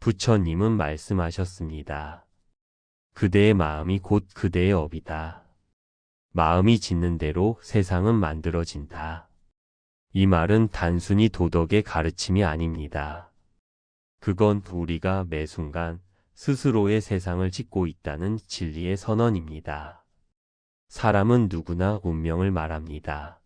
부처님은 말씀하셨습니다. 그대의 마음이 곧 그대의 업이다. 마음이 짓는 대로 세상은 만들어진다. 이 말은 단순히 도덕의 가르침이 아닙니다. 그건 우리가 매 순간 스스로의 세상을 짓고 있다는 진리의 선언입니다. 사람은 누구나 운명을 말합니다.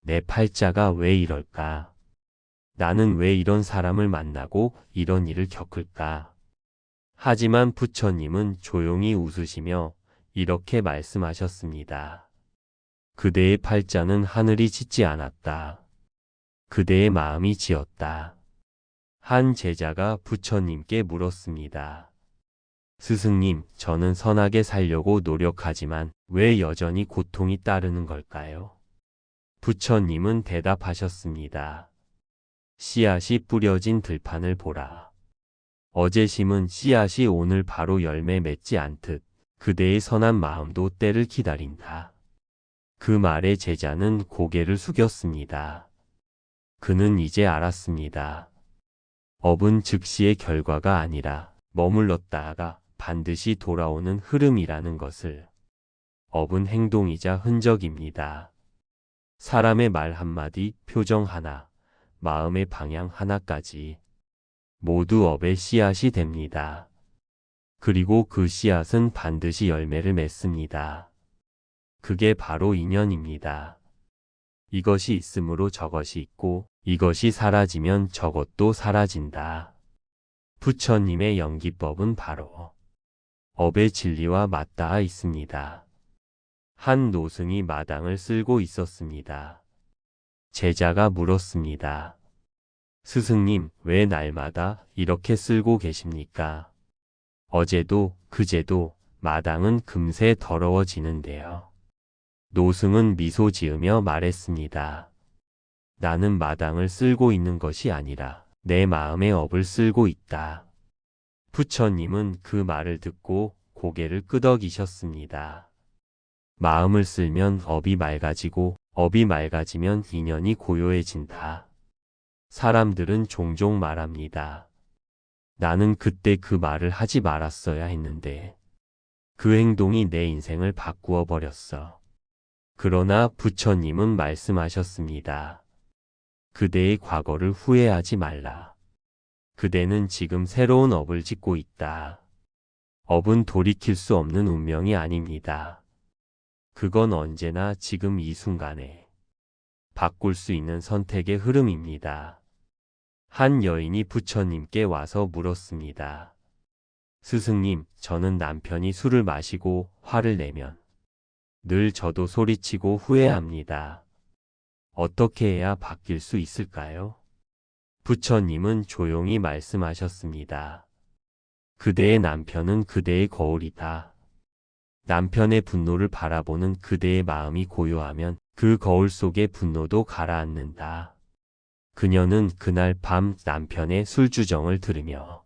내 팔자가 왜 이럴까? 나는 왜 이런 사람을 만나고 이런 일을 겪을까? 하지만 부처님은 조용히 웃으시며 이렇게 말씀하셨습니다. 그대의 팔자는 하늘이 짓지 않았다. 그대의 마음이 지었다. 한 제자가 부처님께 물었습니다. 스승님, 저는 선하게 살려고 노력하지만 왜 여전히 고통이 따르는 걸까요? 부처님은 대답하셨습니다. 씨앗이 뿌려진 들판을 보라. 어제 심은 씨앗이 오늘 바로 열매 맺지 않듯 그대의 선한 마음도 때를 기다린다. 그 말에 제자는 고개를 숙였습니다. 그는 이제 알았습니다. 업은 즉시의 결과가 아니라 머물렀다가 반드시 돌아오는 흐름이라는 것을. 업은 행동이자 흔적입니다. 사람의 말 한마디, 표정 하나, 마음의 방향 하나까지 모두 업의 씨앗이 됩니다. 그리고 그 씨앗은 반드시 열매를 맺습니다. 그게 바로 인연입니다. 이것이 있으므로 저것이 있고 이것이 사라지면 저것도 사라진다. 부처님의 연기법은 바로 업의 진리와 맞닿아 있습니다. 한 노승이 마당을 쓸고 있었습니다. 제자가 물었습니다. 스승님, 왜 날마다 이렇게 쓸고 계십니까? 어제도 그제도 마당은 금세 더러워지는데요. 노승은 미소 지으며 말했습니다. 나는 마당을 쓸고 있는 것이 아니라 내 마음의 업을 쓸고 있다. 부처님은 그 말을 듣고 고개를 끄덕이셨습니다. 마음을 쓸면 업이 맑아지고 업이 맑아지면 인연이 고요해진다. 사람들은 종종 말합니다. 나는 그때 그 말을 하지 말았어야 했는데 그 행동이 내 인생을 바꾸어 버렸어. 그러나 부처님은 말씀하셨습니다. 그대의 과거를 후회하지 말라. 그대는 지금 새로운 업을 짓고 있다. 업은 돌이킬 수 없는 운명이 아닙니다. 그건 언제나 지금 이 순간에 바꿀 수 있는 선택의 흐름입니다. 한 여인이 부처님께 와서 물었습니다. 스승님, 저는 남편이 술을 마시고 화를 내면 늘 저도 소리치고 후회합니다. 어떻게 해야 바뀔 수 있을까요? 부처님은 조용히 말씀하셨습니다. 그대의 남편은 그대의 거울이다. 남편의 분노를 바라보는 그대의 마음이 고요하면 그 거울 속의 분노도 가라앉는다. 그녀는 그날 밤 남편의 술주정을 들으며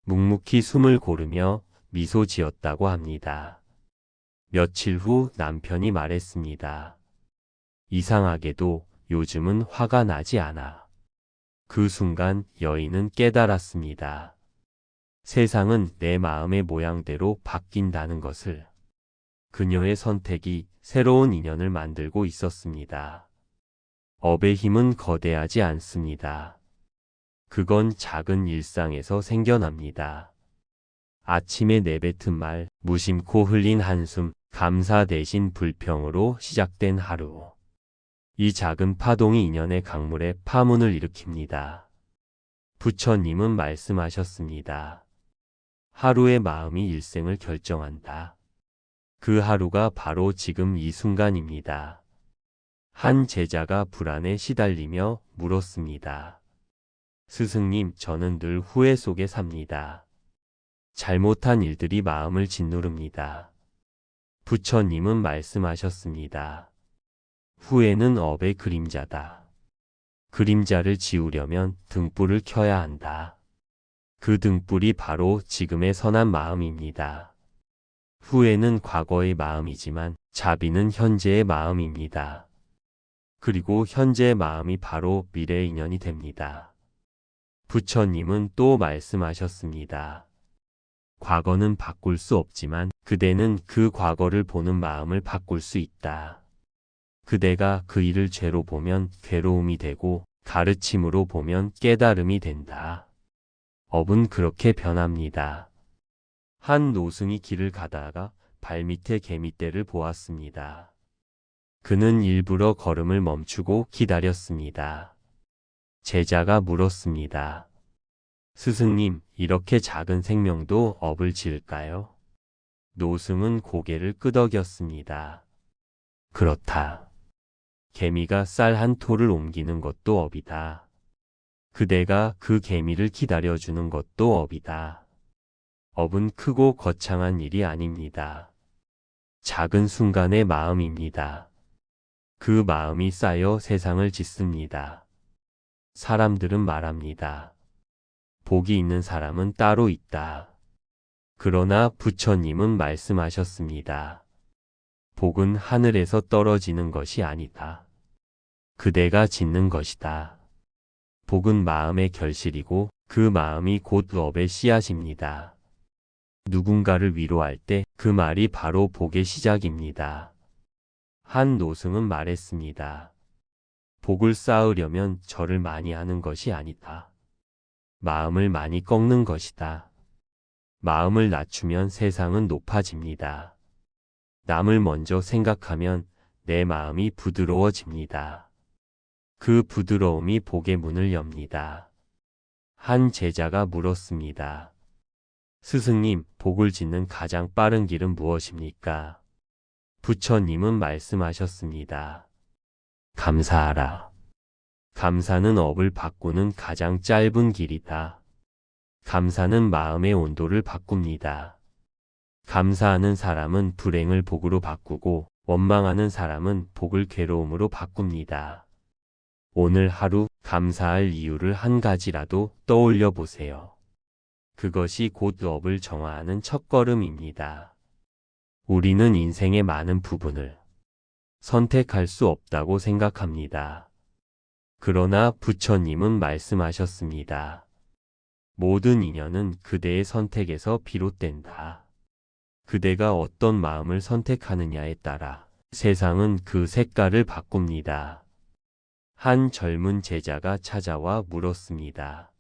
묵묵히 숨을 고르며 미소 지었다고 합니다. 며칠 후 남편이 말했습니다. 이상하게도 요즘은 화가 나지 않아. 그 순간 여인은 깨달았습니다. 세상은 내 마음의 모양대로 바뀐다는 것을. 그녀의 선택이 새로운 인연을 만들고 있었습니다. 업의 힘은 거대하지 않습니다. 그건 작은 일상에서 생겨납니다. 아침에 내뱉은 말, 무심코 흘린 한숨, 감사 대신 불평으로 시작된 하루. 이 작은 파동이 인연의 강물에 파문을 일으킵니다. 부처님은 말씀하셨습니다. 하루의 마음이 일생을 결정한다. 그 하루가 바로 지금 이 순간입니다. 한 제자가 불안에 시달리며 물었습니다. 스승님, 저는 늘 후회 속에 삽니다. 잘못한 일들이 마음을 짓누릅니다. 부처님은 말씀하셨습니다. 후회는 업의 그림자다. 그림자를 지우려면 등불을 켜야 한다. 그 등불이 바로 지금의 선한 마음입니다. 후회는 과거의 마음이지만 자비는 현재의 마음입니다. 그리고 현재의 마음이 바로 미래의 인연이 됩니다. 부처님은 또 말씀하셨습니다. 과거는 바꿀 수 없지만 그대는 그 과거를 보는 마음을 바꿀 수 있다. 그대가 그 일을 죄로 보면 괴로움이 되고 가르침으로 보면 깨달음이 된다. 업은 그렇게 변합니다. 한 노승이 길을 가다가 발밑에 개미떼를 보았습니다. 그는 일부러 걸음을 멈추고 기다렸습니다. 제자가 물었습니다. 스승님, 이렇게 작은 생명도 업을 지을까요? 노승은 고개를 끄덕였습니다. 그렇다. 개미가 쌀 한 톨을 옮기는 것도 업이다. 그대가 그 개미를 기다려주는 것도 업이다. 업은 크고 거창한 일이 아닙니다. 작은 순간의 마음입니다. 그 마음이 쌓여 세상을 짓습니다. 사람들은 말합니다. 복이 있는 사람은 따로 있다. 그러나 부처님은 말씀하셨습니다. 복은 하늘에서 떨어지는 것이 아니다. 그대가 짓는 것이다. 복은 마음의 결실이고 그 마음이 곧 업의 씨앗입니다. 누군가를 위로할 때 그 말이 바로 복의 시작입니다. 한 노승은 말했습니다. 복을 쌓으려면 절을 많이 하는 것이 아니다. 마음을 많이 꺾는 것이다. 마음을 낮추면 세상은 높아집니다. 남을 먼저 생각하면 내 마음이 부드러워집니다. 그 부드러움이 복의 문을 엽니다. 한 제자가 물었습니다. 스승님, 복을 짓는 가장 빠른 길은 무엇입니까? 부처님은 말씀하셨습니다. 감사하라. 감사는 업을 바꾸는 가장 짧은 길이다. 감사는 마음의 온도를 바꿉니다. 감사하는 사람은 불행을 복으로 바꾸고 원망하는 사람은 복을 괴로움으로 바꿉니다. 오늘 하루 감사할 이유를 한 가지라도 떠올려 보세요. 그것이 곧 업을 정화하는 첫걸음입니다. 우리는 인생의 많은 부분을 선택할 수 없다고 생각합니다. 그러나 부처님은 말씀하셨습니다. 모든 인연은 그대의 선택에서 비롯된다. 그대가 어떤 마음을 선택하느냐에 따라 세상은 그 색깔을 바꿉니다. 한 젊은 제자가 찾아와 물었습니다.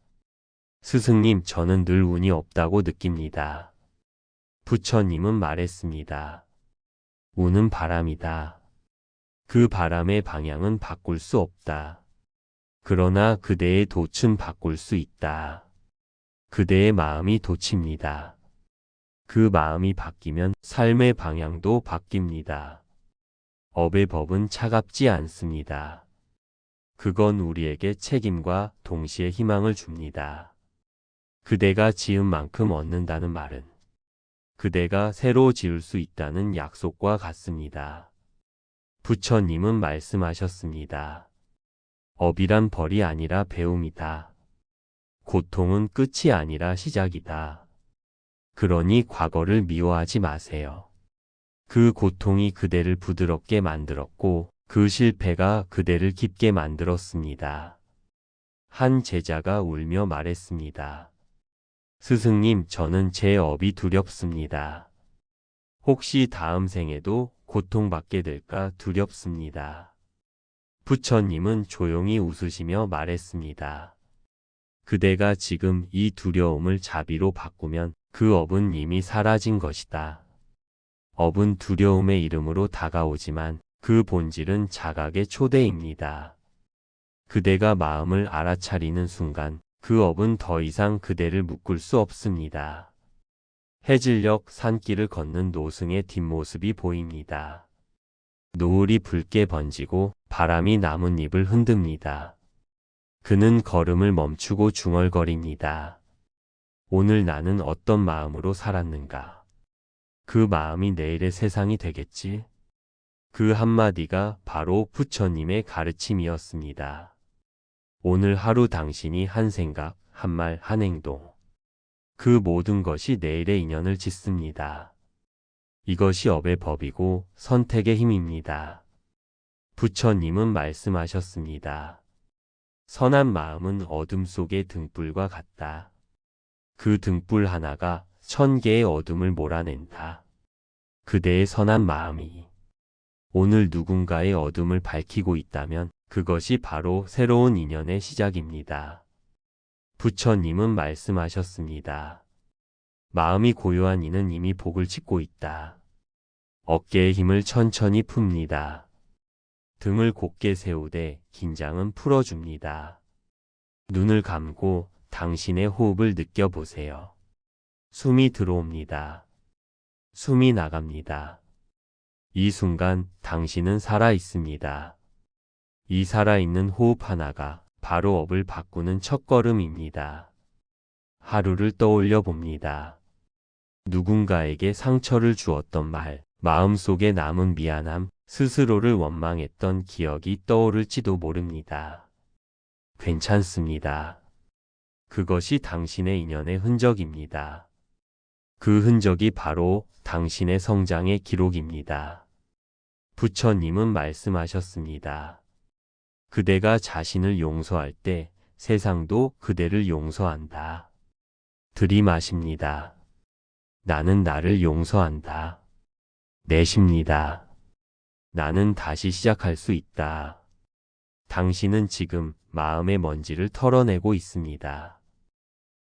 스승님, 저는 늘 운이 없다고 느낍니다. 부처님은 말했습니다. 운은 바람이다. 그 바람의 방향은 바꿀 수 없다. 그러나 그대의 돛은 바꿀 수 있다. 그대의 마음이 돛입니다. 그 마음이 바뀌면 삶의 방향도 바뀝니다. 업의 법은 차갑지 않습니다. 그건 우리에게 책임과 동시에 희망을 줍니다. 그대가 지은 만큼 얻는다는 말은 그대가 새로 지을 수 있다는 약속과 같습니다. 부처님은 말씀하셨습니다. 업이란 벌이 아니라 배움이다. 고통은 끝이 아니라 시작이다. 그러니 과거를 미워하지 마세요. 그 고통이 그대를 부드럽게 만들었고 그 실패가 그대를 깊게 만들었습니다. 한 제자가 울며 말했습니다. 스승님, 저는 제 업이 두렵습니다. 혹시 다음 생에도 고통받게 될까 두렵습니다. 부처님은 조용히 웃으시며 말했습니다. 그대가 지금 이 두려움을 자비로 바꾸면 그 업은 이미 사라진 것이다. 업은 두려움의 이름으로 다가오지만 그 본질은 자각의 초대입니다. 그대가 마음을 알아차리는 순간 그 업은 더 이상 그대를 묶을 수 없습니다. 해질녘 산길을 걷는 노승의 뒷모습이 보입니다. 노을이 붉게 번지고 바람이 나뭇잎을 흔듭니다. 그는 걸음을 멈추고 중얼거립니다. 오늘 나는 어떤 마음으로 살았는가? 그 마음이 내일의 세상이 되겠지? 그 한마디가 바로 부처님의 가르침이었습니다. 오늘 하루 당신이 한 생각, 한 말, 한 행동. 그 모든 것이 내일의 인연을 짓습니다. 이것이 업의 법이고 선택의 힘입니다. 부처님은 말씀하셨습니다. 선한 마음은 어둠 속의 등불과 같다. 그 등불 하나가 1000개의 어둠을 몰아낸다. 그대의 선한 마음이 오늘 누군가의 어둠을 밝히고 있다면 그것이 바로 새로운 인연의 시작입니다. 부처님은 말씀하셨습니다. 마음이 고요한 이는 이미 복을 짓고 있다. 어깨의 힘을 천천히 풉니다. 등을 곧게 세우되 긴장은 풀어줍니다. 눈을 감고 당신의 호흡을 느껴보세요. 숨이 들어옵니다. 숨이 나갑니다. 이 순간 당신은 살아 있습니다. 이 살아있는 호흡 하나가 바로 업을 바꾸는 첫걸음입니다. 하루를 떠올려 봅니다. 누군가에게 상처를 주었던 말, 마음속에 남은 미안함, 스스로를 원망했던 기억이 떠오를지도 모릅니다. 괜찮습니다. 그것이 당신의 인연의 흔적입니다. 그 흔적이 바로 당신의 성장의 기록입니다. 부처님은 말씀하셨습니다. 그대가 자신을 용서할 때 세상도 그대를 용서한다. 들이마십니다. 나는 나를 용서한다. 내쉽니다. 나는 다시 시작할 수 있다. 당신은 지금 마음의 먼지를 털어내고 있습니다.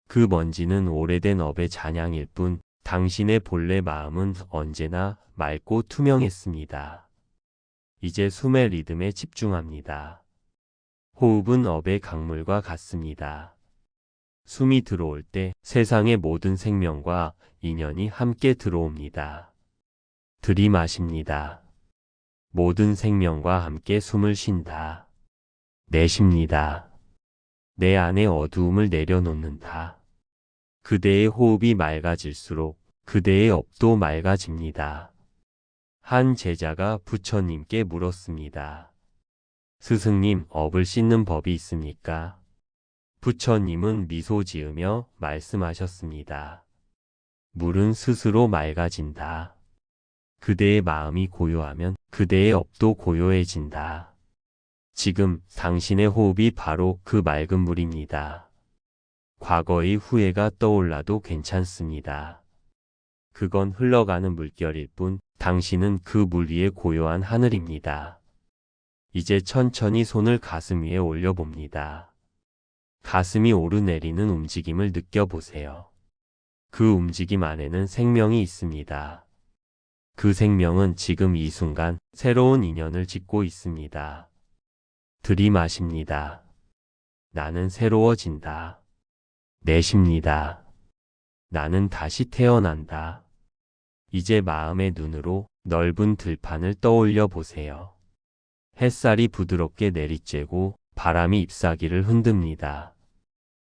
그 먼지는 오래된 업의 잔향일 뿐 당신의 본래 마음은 언제나 맑고 투명했습니다. 이제 숨의 리듬에 집중합니다. 호흡은 업의 강물과 같습니다. 숨이 들어올 때 세상의 모든 생명과 인연이 함께 들어옵니다. 들이마십니다. 모든 생명과 함께 숨을 쉰다. 내쉽니다. 내 안의 어두움을 내려놓는다. 그대의 호흡이 맑아질수록 그대의 업도 맑아집니다. 한 제자가 부처님께 물었습니다. 스승님, 업을 씻는 법이 있습니까? 부처님은 미소 지으며 말씀하셨습니다. 물은 스스로 맑아진다. 그대의 마음이 고요하면 그대의 업도 고요해진다. 지금 당신의 호흡이 바로 그 맑은 물입니다. 과거의 후회가 떠올라도 괜찮습니다. 그건 흘러가는 물결일 뿐 당신은 그 물 위에 고요한 하늘입니다. 이제 천천히 손을 가슴 위에 올려봅니다. 가슴이 오르내리는 움직임을 느껴보세요. 그 움직임 안에는 생명이 있습니다. 그 생명은 지금 이 순간 새로운 인연을 짓고 있습니다. 들이마십니다. 나는 새로워진다. 내쉽니다. 나는 다시 태어난다. 이제 마음의 눈으로 넓은 들판을 떠올려 보세요. 햇살이 부드럽게 내리쬐고 바람이 잎사귀를 흔듭니다.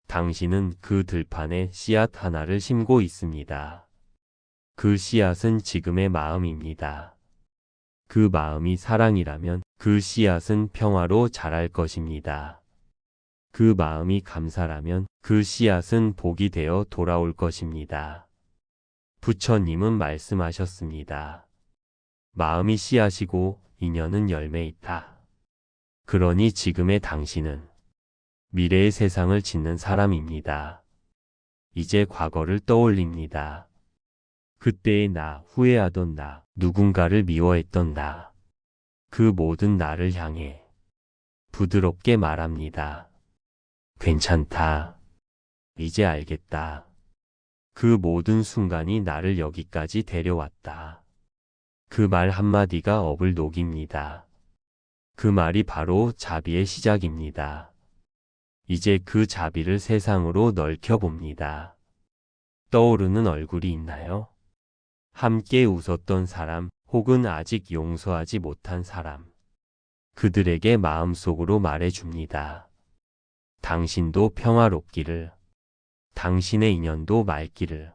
당신은 그 들판에 씨앗 하나를 심고 있습니다. 그 씨앗은 지금의 마음입니다. 그 마음이 사랑이라면 그 씨앗은 평화로 자랄 것입니다. 그 마음이 감사라면 그 씨앗은 복이 되어 돌아올 것입니다. 부처님은 말씀하셨습니다. 마음이 씨앗이고 인연은 열매이다. 그러니 지금의 당신은 미래의 세상을 짓는 사람입니다. 이제 과거를 떠올립니다. 그때의 나, 후회하던 나, 누군가를 미워했던 나, 그 모든 나를 향해 부드럽게 말합니다. 괜찮다. 이제 알겠다. 그 모든 순간이 나를 여기까지 데려왔다. 그 말 한마디가 업을 녹입니다. 그 말이 바로 자비의 시작입니다. 이제 그 자비를 세상으로 넓혀봅니다. 떠오르는 얼굴이 있나요? 함께 웃었던 사람, 혹은 아직 용서하지 못한 사람. 그들에게 마음속으로 말해줍니다. 당신도 평화롭기를. 당신의 인연도 맑기를.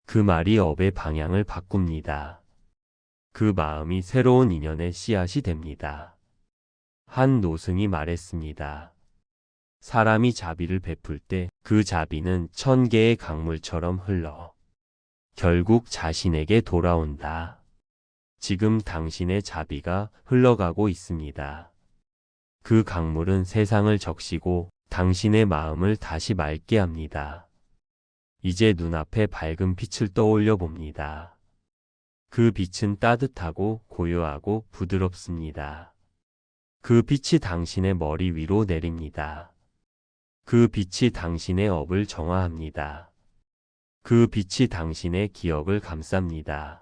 그 말이 업의 방향을 바꿉니다. 그 마음이 새로운 인연의 씨앗이 됩니다. 한 노승이 말했습니다. 사람이 자비를 베풀 때 그 자비는 1000개의 강물처럼 흘러 결국 자신에게 돌아온다. 지금 당신의 자비가 흘러가고 있습니다. 그 강물은 세상을 적시고 당신의 마음을 다시 맑게 합니다. 이제 눈앞에 밝은 빛을 떠올려 봅니다. 그 빛은 따뜻하고 고요하고 부드럽습니다. 그 빛이 당신의 머리 위로 내립니다. 그 빛이 당신의 업을 정화합니다. 그 빛이 당신의 기억을 감쌉니다.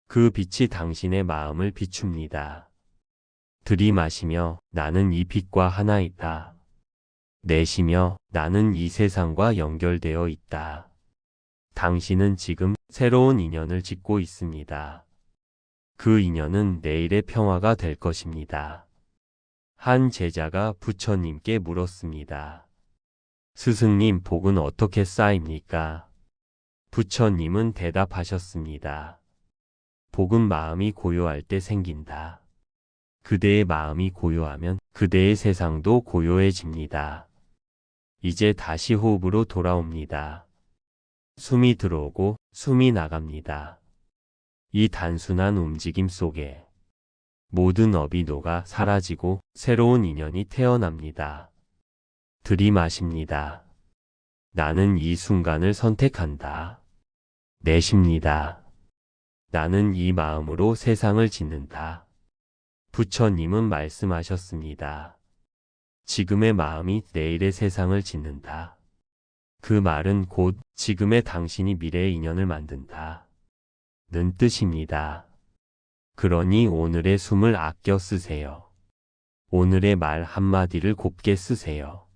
그 빛이 당신의 마음을 비춥니다. 들이마시며 나는 이 빛과 하나이다. 내쉬며 나는 이 세상과 연결되어 있다. 당신은 지금 새로운 인연을 짓고 있습니다. 그 인연은 내일의 평화가 될 것입니다. 한 제자가 부처님께 물었습니다. 스승님, 복은 어떻게 쌓입니까? 부처님은 대답하셨습니다. 복은 마음이 고요할 때 생긴다. 그대의 마음이 고요하면 그대의 세상도 고요해집니다. 이제 다시 호흡으로 돌아옵니다. 숨이 들어오고 숨이 나갑니다. 이 단순한 움직임 속에 모든 업이 녹아 사라지고 새로운 인연이 태어납니다. 들이마십니다. 나는 이 순간을 선택한다. 내쉽니다. 나는 이 마음으로 세상을 짓는다. 부처님은 말씀하셨습니다. 지금의 마음이 내일의 세상을 짓는다. 그 말은 곧 지금의 당신이 미래의 인연을 만든다. 는 뜻입니다. 그러니 오늘의 숨을 아껴 쓰세요. 오늘의 말 한마디를 곱게 쓰세요.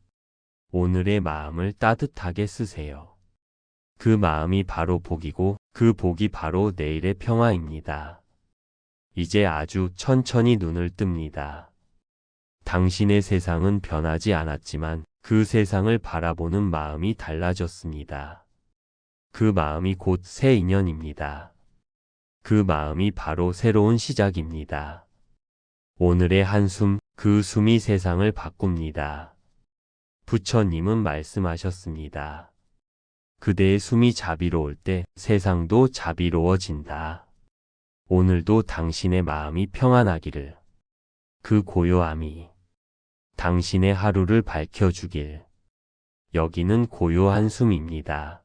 오늘의 마음을 따뜻하게 쓰세요. 그 마음이 바로 복이고 그 복이 바로 내일의 평화입니다. 이제 아주 천천히 눈을 뜹니다. 당신의 세상은 변하지 않았지만 그 세상을 바라보는 마음이 달라졌습니다. 그 마음이 곧 새 인연입니다. 그 마음이 바로 새로운 시작입니다. 오늘의 한숨, 그 숨이 세상을 바꿉니다. 부처님은 말씀하셨습니다. 그대의 숨이 자비로울 때 세상도 자비로워진다. 오늘도 당신의 마음이 평안하기를. 그 고요함이 당신의 하루를 밝혀주길. 여기는 고요한 숨입니다.